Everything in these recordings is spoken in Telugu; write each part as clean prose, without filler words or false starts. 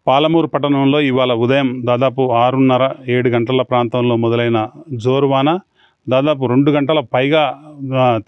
పాలమూరు పట్టణంలో ఇవాళ ఉదయం దాదాపు 6:30-7 గంటల ప్రాంతంలో మొదలైన జోరువాన దాదాపు 2 గంటల పైగా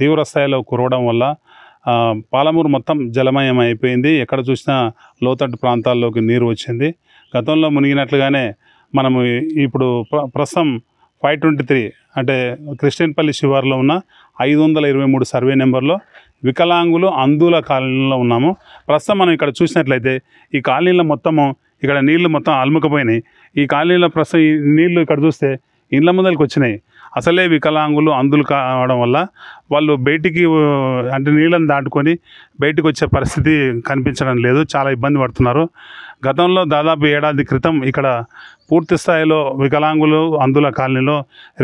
తీవ్ర స్థాయిలో కురవడం వల్ల పాలమూరు మొత్తం జలమయం అయిపోయింది. ఎక్కడ చూసినా లోతట్టు ప్రాంతాల్లోకి నీరు వచ్చింది. గతంలో మునిగినట్లుగానే మనము ఇప్పుడు ప్రస్తుతం 523 అంటే క్రిస్టియన్పల్లి శివారులో ఉన్న 523 సర్వే నెంబర్లో వికలాంగులు అందుల కాలనీలో ఉన్నాము. ప్రస్తుతం మనం ఇక్కడ చూసినట్లయితే ఈ కాలనీలో మొత్తము ఇక్కడ నీళ్లు మొత్తం అలుముకపోయినాయి. ఈ కాలనీలో ప్రస్తుతం ఈ నీళ్లు ఇక్కడ చూస్తే ఇండ్ల ముందరికి వచ్చినాయి. అసలే వికలాంగులు అందులు కావడం వల్ల వాళ్ళు బయటికి అంటే నీళ్ళని దాటుకొని బయటికి వచ్చే పరిస్థితి కనిపించడం లేదు. చాలా ఇబ్బంది పడుతున్నారు. గతంలో దాదాపు ఏడాది క్రితం ఇక్కడ పూర్తి స్థాయిలో వికలాంగులు అందుల కాలనీలో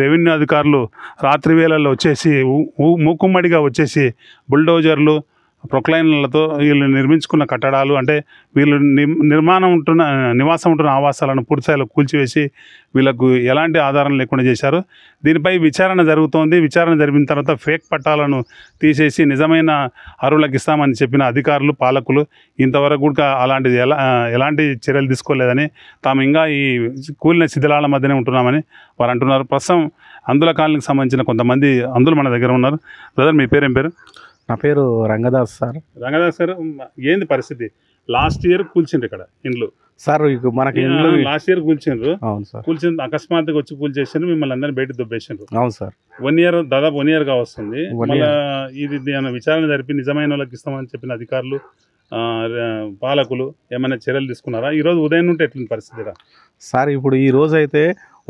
రెవెన్యూ అధికారులు రాత్రి వేళల్లో వచ్చేసి మూకుమ్మడిగా వచ్చేసి బుల్డోజర్లు ప్రొక్లైన్లతో వీళ్ళు నిర్మించుకున్న కట్టడాలు అంటే వీళ్ళు నివాసం ఉంటున్న ఆవాసాలను పూర్తిస్థాయిలో కూల్చివేసి వీళ్ళకు ఎలాంటి ఆధారం లేకుండా చేశారు. దీనిపై విచారణ జరుగుతోంది. విచారణ జరిపిన తర్వాత ఫేక్ పట్టాలను తీసేసి నిజమైన అర్హులకు ఇస్తామని చెప్పిన అధికారులు పాలకులు ఇంతవరకు కూడా అలాంటిది ఎలాంటి చర్యలు తీసుకోలేదని తాము ఇంకా ఈ కూలిన శిథిలాల మధ్యనే ఉంటున్నామని వారు అంటున్నారు. ప్రస్తుతం అందుల కాలనీకి సంబంధించిన కొంతమంది అందులు మన దగ్గర ఉన్నారు. బ్రదర్, మీ పేరు ఏం పేరు? నా పేరు రంగదాస్ సార్. రంగదాస్ సార్, ఏంది పరిస్థితి? లాస్ట్ ఇయర్ కూల్చిండ్రు ఇక్కడ ఇండ్లు సార్. మనకి ఇండ్లు లాస్ట్ ఇయర్ కూల్చిండ్రు. అవును సార్. కూల్చింది అకస్మాత్తుగా వచ్చి కూల్చేసిండ్రు, మిమ్మల్ని అందరినీ బయటకు దొబ్బేసిండ్రు. అవును సార్. దాదాపు 1 ఇయర్గా వస్తుంది. మళ్ళీ ఇది విచారణ జరిపి నిజమైన వాళ్ళకి ఇస్తామని చెప్పిన అధికారులు పాలకులు ఏమైనా చర్యలు తీసుకున్నారా? ఈరోజు ఉదయం నుండి ఎట్లుంది పరిస్థితి సార్? ఇప్పుడు ఈ రోజు అయితే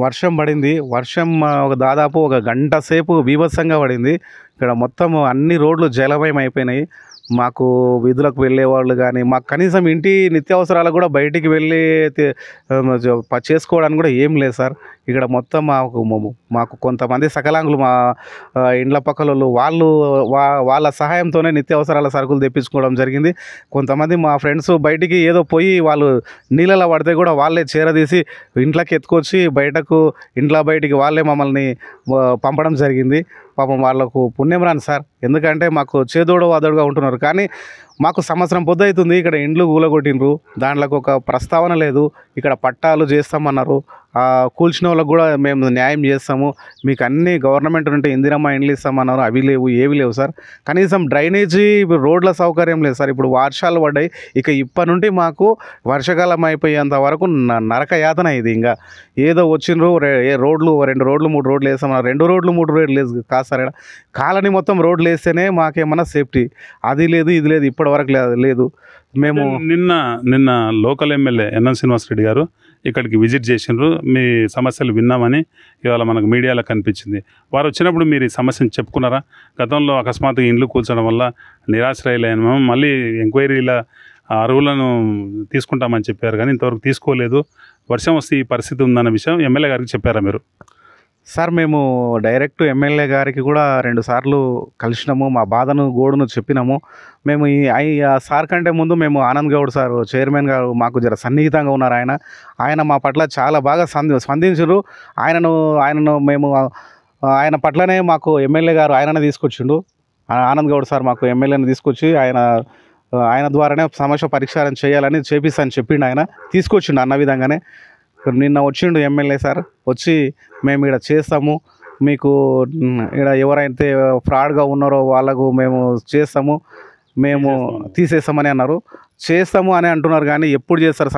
వర్షం పడింది. వర్షం దాదాపు 1 గంట సేపు బీభత్సంగా పడింది. ఇక్కడ మొత్తం అన్ని రోడ్లు జలమయం అయిపోయినాయి. మాకు వీధులకు వెళ్ళే వాళ్ళు కానీ మాకు కనీసం ఇంటి నిత్యావసరాలకు కూడా బయటికి వెళ్ళి చేసుకోవడానికి కూడా ఏం లేదు సార్. ఇక్కడ మొత్తం మాకు కొంతమంది సకలాంగులు మా ఇండ్ల పక్కల వాళ్ళు వాళ్ళ సహాయంతోనే నిత్యావసరాల సరుకులు తెప్పించుకోవడం జరిగింది. కొంతమంది మా ఫ్రెండ్స్ బయటికి ఏదో పోయి వాళ్ళు నీళ్ళలో పడితే కూడా వాళ్ళే చేరదీసి ఇంట్లోకి ఎత్తుకొచ్చి ఇంట్లో బయటికి వాళ్ళే మమ్మల్ని పంపడం జరిగింది. పాపం వాళ్ళకు పుణ్యం రాని సార్. ఎందుకంటే మాకు చేదోడు వాదోడుగా ఉంటున్నారు. కానీ మాకు సంవత్సరం పొద్దు అవుతుంది. ఇక్కడ ఇండ్లు కూలగొట్టిండ్రు. దాంట్లోకి ఒక ప్రస్తావన లేదు. ఇక్కడ పట్టాలు చేస్తామన్నారు. కూల్చిన వాళ్ళకు కూడా మేము న్యాయం చేస్తాము, మీకు అన్ని గవర్నమెంట్ నుండి ఇందిరమ్మ ఇండ్లు ఇస్తామన్నారు. అవి లేవు, ఏవి లేవు సార్. కనీసం డ్రైనేజీ రోడ్ల సౌకర్యం లేదు సార్. ఇప్పుడు వర్షాలు పడ్డాయి. ఇప్పటి నుండి మాకు వర్షాకాలం అయిపోయేంత వరకు నరక యాతన ఇది. ఇంకా ఏదో వచ్చిండ్రు రోడ్లు 2 రోడ్లు 3 రోడ్లు వేస్తామన్నారు. 2 రోడ్లు 3 రోడ్లు లేదు కాదు సార్. కాలనీ మొత్తం రోడ్లు వేస్తేనే మాకేమన్నా సేఫ్టీ. అది లేదు, ఇది లేదు, ఇప్పటి వరకు లేదు. మేము నిన్న లోకల్ ఎమ్మెల్యే ఎన్ఎం శ్రీనివాసరెడ్డి గారు ఇక్కడికి విజిట్ చేసిండ్రు. మీ సమస్యలు విన్నామని ఇవాళ మనకు మీడియాలో కనిపించింది. వారు వచ్చినప్పుడు మీరు ఈ సమస్యను చెప్పుకున్నారా? గతంలో అకస్మాత్తుగా ఇండ్లు కూల్చడం వల్ల నిరాశ్రయులైన మళ్ళీ ఎంక్వైరీల అరువులను తీసుకుంటామని చెప్పారు, కానీ ఇంతవరకు తీసుకోలేదు. వర్షం వస్తే ఈ పరిస్థితి ఉందన్న విషయం ఎమ్మెల్యే గారికి చెప్పారా మీరు? సార్, మేము డైరెక్ట్ ఎమ్మెల్యే గారికి కూడా 2 సార్లు కలిసినాము. మా బాధను గోడును చెప్పినాము. మేము సార్ కంటే ముందు మేము ఆనంద్ గౌడ్ సార్ చైర్మన్ గారు మాకు జర సన్నిహితంగా ఉన్నారు. ఆయన మా పట్ల చాలా బాగా స్పందించారు. ఆయన పట్లనే మాకు ఎమ్మెల్యే గారు ఆయననే తీసుకొచ్చిండు. ఆనంద్ గౌడ్ సార్ మాకు ఎమ్మెల్యేని తీసుకొచ్చి ఆయన ద్వారానే సమస్య పరిష్కారం చేయాలని చేపిస్తాను చెప్పిండు. ఆయన తీసుకొచ్చిండు అన్న విధంగానే. నిన్న వచ్చిండు ఎమ్మెల్యే సార్. వచ్చి మేము ఇక్కడ చేస్తాము, మీకు ఇక్కడ ఎవరైతే ఫ్రాడ్గా ఉన్నారో వాళ్ళకు మేము చేస్తాము, మేము తీసేస్తామని అన్నారు. చేస్తాము అని అంటున్నారు, కానీ ఎప్పుడు చేస్తారు?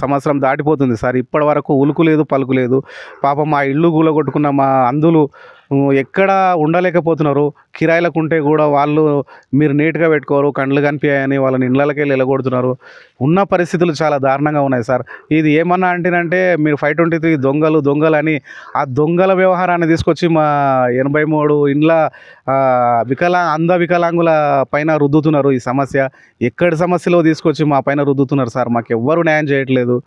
సంవత్సరం దాటిపోతుంది సార్. ఇప్పటి వరకు ఉలుకు లేదు, పలుకు లేదు. పాపం మా ఇల్లు కూలగొట్టుకున్న మా అందులు ఎక్కడ ఉండలేకపోతున్నారు. కిరాయిలకు ఉంటే కూడా వాళ్ళు మీరు నీట్గా పెట్టుకోరు, కండ్లు కనిపించాయని వాళ్ళని ఇళ్ళకి వెళ్ళి వెళ్ళగొడుతున్నారు. ఉన్న పరిస్థితులు చాలా దారుణంగా ఉన్నాయి సార్. ఇది ఏమన్నా అంటేనంటే మీరు 523 దొంగలు అని ఆ దొంగల వ్యవహారాన్ని తీసుకొచ్చి మా 83 ఇండ్ల వికలాంగుల పైన రుద్దుతున్నారు. ఈ సమస్య ఎక్కడి సమస్యలో తీసుకొచ్చి మా పైన రుద్దుతున్నారు సార్. మాకు ఎవ్వరు న్యాయం చేయట్లేదు.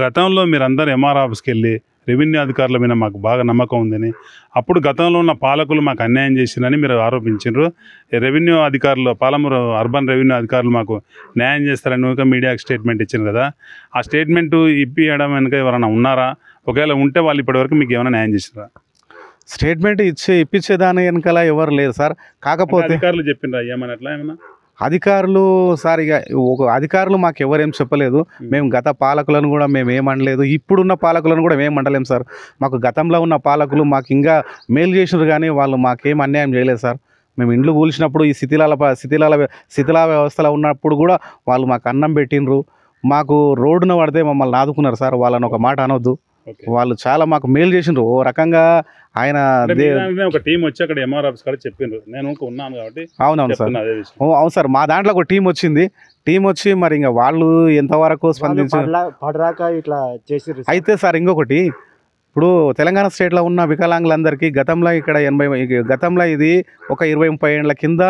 గతంలో మీరు అందరు ఎంఆర్ ఆఫీస్కి వెళ్ళి రెవెన్యూ అధికారుల మీద మాకు బాగా నమ్మకం ఉందని, అప్పుడు గతంలో ఉన్న పాలకులు మాకు అన్యాయం చేసిందని మీరు ఆరోపించారు. రెవెన్యూ అధికారులు, పాలమూరు అర్బన్ రెవెన్యూ అధికారులు మాకు న్యాయం చేస్తారని ఒక మీడియాకి స్టేట్మెంట్ ఇచ్చారు కదా. ఆ స్టేట్మెంట్ ఇప్పియడం వెనుక ఎవరైనా ఉన్నారా? ఒకవేళ ఉంటే వాళ్ళు ఇప్పటివరకు మీకు ఏమైనా న్యాయం చేసినారా? స్టేట్మెంట్ ఇప్పించేదాని వెనకాల ఎవరు లేరు సార్. కాకపోతే అధికారులు చెప్పిండ్రా ఏమని? అట్లా ఏమన్నా అధికారులు సార్ ఇక అధికారులు మాకు ఎవరేం చెప్పలేదు. మేము గత పాలకులను కూడా మేము ఏమనలేదు, ఇప్పుడున్న పాలకులను కూడా మేము అనలేము సార్. మాకు గతంలో ఉన్న పాలకులు మాకు ఇంకా మేలు చేసినారు కానీ వాళ్ళు మాకేం అన్యాయం చేయలేదు సార్. మేము ఇండ్లు కూల్చినప్పుడు ఈ శిథిలాల వ్యవస్థలో ఉన్నప్పుడు కూడా వాళ్ళు మాకు అన్నం పెట్టినరు. మాకు రోడ్డున పడితే మమ్మల్ని ఆదుకున్నారు సార్. వాళ్ళని ఒక మాట అనొద్దు, వాళ్ళు చాలా మాకు మేలు చేసిండ్రు. ఓ రకంగా ఆయన ఒక టీం వచ్చి అక్కడ ఎంఆర్ ఆఫీస్ కాడ చెప్పిండ్రు, నేను ఉన్నాను కాబట్టి. అవునవును సార్, అవును సార్. మా దాంట్లో ఒక టీం వచ్చింది. టీం వచ్చి మరి ఇంకా వాళ్ళు ఎంతవరకు స్పందించారు ఇట్లా చేసి. అయితే సార్ ఇంకొకటి, ఇప్పుడు తెలంగాణ స్టేట్లో ఉన్న వికలాంగులందరికీ గతంలో ఇక్కడ గతంలో ఇది ఒక 20-30 ఏళ్ళ కింద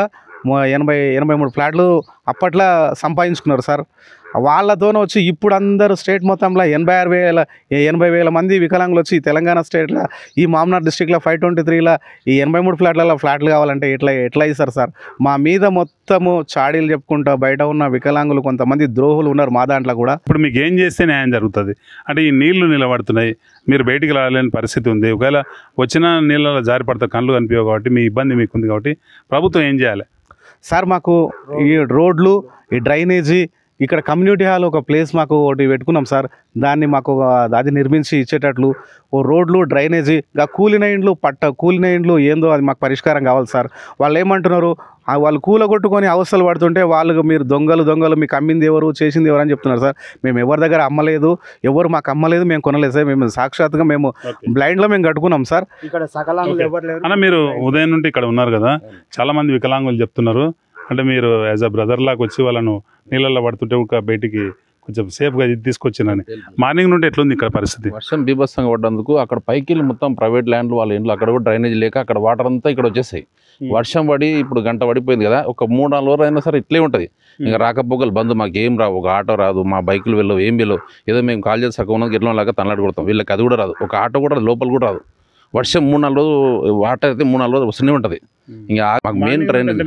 83 ఫ్లాట్లు అప్పట్లో సంపాదించుకున్నారు సార్. వాళ్ళతోనే వచ్చి ఇప్పుడు అందరూ స్టేట్ మొత్తంలో 80,000 మంది వికలాంగులు వచ్చి తెలంగాణ స్టేట్లో ఈ మామనార్ డిస్టిక్లో 523లో ఈ 83 ఫ్లాట్లు కావాలంటే ఎట్లా ఇస్తారు సార్? మా మీద మొత్తము చాడీలు చెప్పుకుంటా బయట ఉన్న వికలాంగులు కొంతమంది ద్రోహులు ఉన్నారు మా దాంట్లో కూడా. ఇప్పుడు మీకు ఏం చేస్తే న్యాయం జరుగుతుంది అంటే ఈ నీళ్లు నిలబడుతున్నాయి, మీరు బయటికి రాలేని పరిస్థితి ఉంది. ఒకవేళ వచ్చిన నీళ్ళలో జారి పడతా కళ్ళు కనిపించవు కాబట్టి మీ ఇబ్బంది మీకు ఉంది కాబట్టి ప్రభుత్వం ఏం చేయాలి సార్? మాకు ఈ రోడ్లు, ఈ డ్రైనేజీ, ఇక్కడ కమ్యూనిటీ హాల్ ఒక ప్లేస్ మాకు ఒకటి పెట్టుకున్నాం సార్. దాన్ని మాకు అది నిర్మించి ఇచ్చేటట్లు ఓ రోడ్లు, డ్రైనేజీ, కూలిన ఇండ్లు ఏందో అది మాకు పరిష్కారం కావాలి సార్. వాళ్ళు ఏమంటున్నారు, వాళ్ళు కూలగొట్టుకొని అవస్థలు పడుతుంటే వాళ్ళు మీరు దొంగలు మీకు అమ్మింది ఎవరు, చేసింది ఎవరు అని చెప్తున్నారు సార్. మేము ఎవరి దగ్గర అమ్మలేదు, ఎవరు మాకు అమ్మలేదు, మేము కొనలేదు సార్. మేము సాక్షాత్గా మేము బ్లైండ్లో మేము కట్టుకున్నాం సార్. ఇక్కడ సకలాంగులు ఎవరు లేరు అన్న. మీరు ఉదయం నుండి ఇక్కడ ఉన్నారు కదా, చాలా మంది వికలాంగులు చెప్తున్నారు అంటే మీరు యాజ్ అ బ్రదర్ లాగా వచ్చి వాళ్ళను నీళ్ళల్లో పడుతుంటే ఒక బయటికి కొంచెం సేఫ్గా తీసుకొచ్చినని. మార్నింగ్ నుండి ఎట్లుంది ఇక్కడ పరిస్థితి? వర్షం బీభత్సంగా పడ్డందుకు అక్కడ పైకి మొత్తం ప్రైవేట్ ల్యాండ్లు వాళ్ళ ఇంట్లో అక్కడ కూడా డ్రైనేజ్ లేక అక్కడ వాటర్ అంతా ఇక్కడ వచ్చేసాయి. వర్షం పడి ఇప్పుడు గంట పడిపోయింది కదా, ఒక 3-4 రోజులు అయినా సరే ఇట్లే ఉంటుంది. ఇంకా రాకపోకలు బంద్, మాకు ఏం రావు, ఒక ఆటో రాదు, మా బైకులు వెళ్ళవు, ఏం వెళ్ళవు. ఏదో మేము కాల్ చేసి సగం ఉన్నది ఎట్లా లాగా తనలాడి కొడతాం. వీళ్ళకి అది కూడా రాదు, ఒక ఆటో కూడా లోపల కూడా రాదు. వర్షం 3-4 రోజులు వాటర్ అయితే 3-4 రోజులు వస్తూనే ఉంటుంది. ఇంకా మాకు మెయిన్ డ్రైనేజ్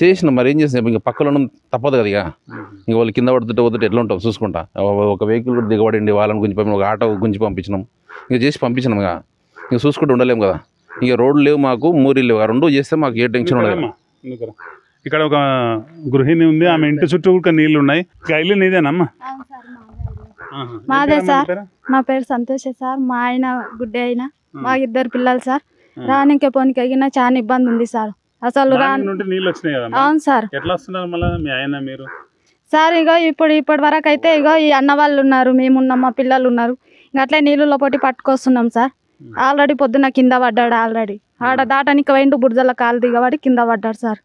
చేసిన మరి ఏం చేసినా ఇంకా పక్కన తప్పదు కదా. ఇంకా వాళ్ళు కింద పడుతుంటే ఎట్లా ఉంటాం చూసుకుంటా. ఒక వెహికల్ కూడా దిగబడింది, వాళ్ళని గుంజి పంపి ఒక ఆటో గుంజి పంపించినాం. ఇంకా చేసి పంపించినాం. ఇంకా చూసుకుంటూ ఉండలేము కదా. ఇంకా రోడ్లు లేవు, మాకు మూరీలు లేవు. ఆ రెండు చేస్తే మాకు ఏ టెన్షన్ ఉండదు. ఇక్కడ ఒక గృహిణి ఉంది, ఆమె ఇంటి చుట్టూ కూడా నీళ్లు ఉన్నాయి. ఇల్లు నీదేనమ్మా? మాదే సార్. నా పేరు సంతోష సార్. మా ఆయన గుడ్డే అయినా, మా 2 పిల్లలు సార్. రానికే పోనీకి అగినా చాలా ఇబ్బంది ఉంది సార్. అసలు అవును సార్. సార్ ఇగో ఇప్పటి వరకు అయితే ఇగో ఈ అన్న వాళ్ళు ఉన్నారు, మేమున్నాం, మా పిల్లలు ఉన్నారు. ఇంకా అట్లే నీళ్ళలో పోటీ పట్టుకొస్తున్నాం సార్. ఆల్రెడీ పొద్దున్న కింద పడ్డాడు. ఆల్రెడీ ఆడ దాటానికి వైండు బుర్జల కాలు దిగబడి కింద పడ్డాడు సార్.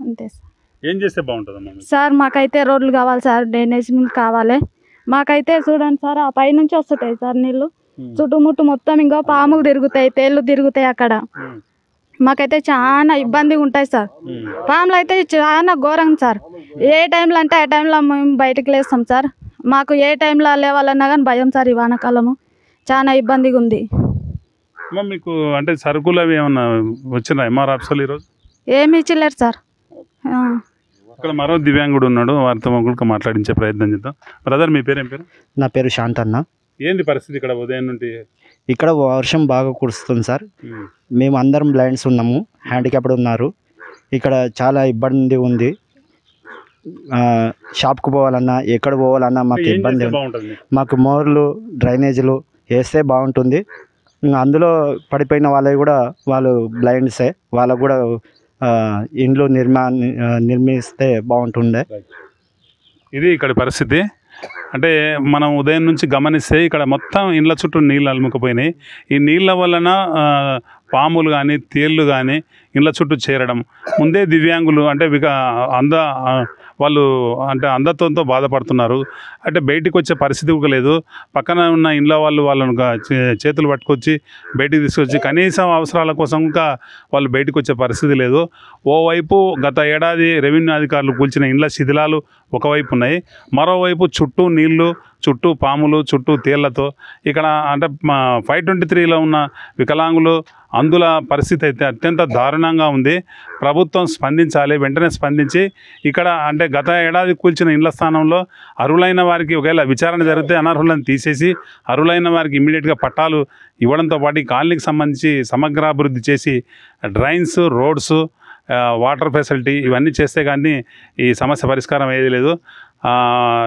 అంతే సార్. ఏం చేస్తే బాగుంటుంది సార్? మాకైతే రోడ్లు కావాలి సార్, డ్రైనేజ్ కావాలి. మాకైతే చూడండి సార్, ఆ పై నుంచి వస్తుంటాయి సార్ నీళ్ళు, చుట్టుముట్టు మొత్తం ఇంకో పాములు తిరుగుతాయి, తేళ్ళు తిరుగుతాయి అక్కడ. మాకైతే చాలా ఇబ్బందిగా ఉంటాయి సార్. పాములు అయితే చాలా ఘోరం సార్. ఏ టైంలో అంటే ఆ టైంలో మేము బయటకు లేస్తాం సార్. మాకు ఏ టైంలో లేవాలన్నా కానీ భయం సార్. ఈ వానాకాలము చాలా ఇబ్బందిగా ఉంది. మీకు అంటే సరుకులు అవి ఏమన్నా వచ్చినా ఎంఆర్ ఆఫీసులు ఈరోజు? ఏమి ఇచ్చలేరు సార్. ఇక్కడ మరో దివ్యాంగుడు ఉన్నాడు, వారితో మొగ్గులకు మాట్లాడించే ప్రయత్నం చేద్దాం. బ్రదర్ మీ పేరు ఏం పేరు? నా పేరు శాంతన్న. ఏంది పరిస్థితి ఇక్కడ ఉదయం నుండి? ఇక్కడ వర్షం బాగా కురుస్తుంది సార్. మేము అందరం బ్లైండ్స్ ఉన్నాము, హ్యాండిక్యాప్డ్ ఉన్నారు. ఇక్కడ చాలా ఇబ్బంది ఉంది. షాప్కి పోవాలన్నా ఎక్కడ పోవాలన్నా మాకు ఇబ్బంది. మాకు మోర్లు, డ్రైనేజీలు వేస్తే బాగుంటుంది. అందులో పడిపోయిన వాళ్ళవి కూడా వాళ్ళు బ్లైండ్సే, వాళ్ళకు కూడా ఇండ్లు నిర్మిస్తే బాగుంటుండే. ఇది ఇక్కడ పరిస్థితి. అంటే మనం ఉదయం నుంచి గమనిస్తే ఇక్కడ మొత్తం ఇండ్ల చుట్టూ నీళ్ళు అలుముకుపోయినాయి. ఈ నీళ్ళ వలన పాములు కానీ తేళ్ళు కానీ ఇండ్ల చుట్టూ చేరడం. ముందే దివ్యాంగులు అంటే వాళ్ళు అంటే అంధత్వంతో బాధపడుతున్నారు. అంటే బయటికి వచ్చే పరిస్థితి కూడా లేదు. పక్కన ఉన్న ఇండ్ల వాళ్ళను చేతులు పట్టుకొచ్చి బయటికి తీసుకొచ్చి కనీసం అవసరాల కోసం ఇంకా వాళ్ళు బయటకు వచ్చే పరిస్థితి లేదు. ఓవైపు గత ఏడాది రెవెన్యూ అధికారులు కూల్చిన ఇండ్ల శిథిలాలు ఒకవైపు ఉన్నాయి, మరోవైపు చుట్టూ నీళ్లు, చుట్టూ పాములు, చుట్టూ తేళ్లతో ఇక్కడ అంటే 523లో ఉన్న వికలాంగులు అందుల పరిస్థితి అయితే అత్యంత దారుణంగా ఉంది. ప్రభుత్వం స్పందించాలి, వెంటనే స్పందించి ఇక్కడ అంటే గత ఏడాది కూల్చిన ఇండ్ల స్థానంలో అర్హులైన వారికి ఒకవేళ విచారణ జరిగితే అనర్హులను తీసేసి అర్హులైన వారికి ఇమ్మీడియట్గా పట్టాలు ఇవ్వడంతో పాటు ఈ కాలనీకి సంబంధించి సమగ్రాభివృద్ధి చేసి డ్రైన్స్, రోడ్స్ వాటర్ ఫెసిలిటీ ఇవన్నీ చేస్తే కానీ ఈ సమస్య పరిష్కారం ఏది లేదు.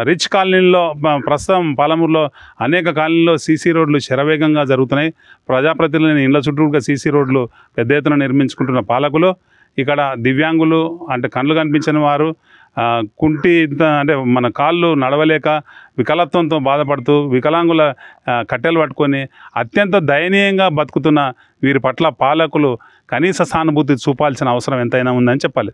రిచ్ కాలనీల్లో ప్రస్తుతం పాలమూరులో అనేక కాలనీల్లో సీసీ రోడ్లు శరవేగంగా జరుగుతున్నాయి. ప్రజాప్రతినిధులని ఇళ్ల చుట్టూగా సీసీ రోడ్లు పెద్ద ఎత్తున నిర్మించుకుంటున్న పాలకులు ఇక్కడ దివ్యాంగులు అంటే కళ్ళు కనిపించని వారు కుంటి అంటే మన కాళ్ళు నడవలేక వికలత్వంతో బాధపడుతూ వికలాంగుల కట్టెలు పట్టుకొని అత్యంత దయనీయంగా బతుకుతున్న వీరి పట్ల పాలకులు కనీస సానుభూతి చూపాల్సిన అవసరం ఎంతైనా ఉందని చెప్పాలి.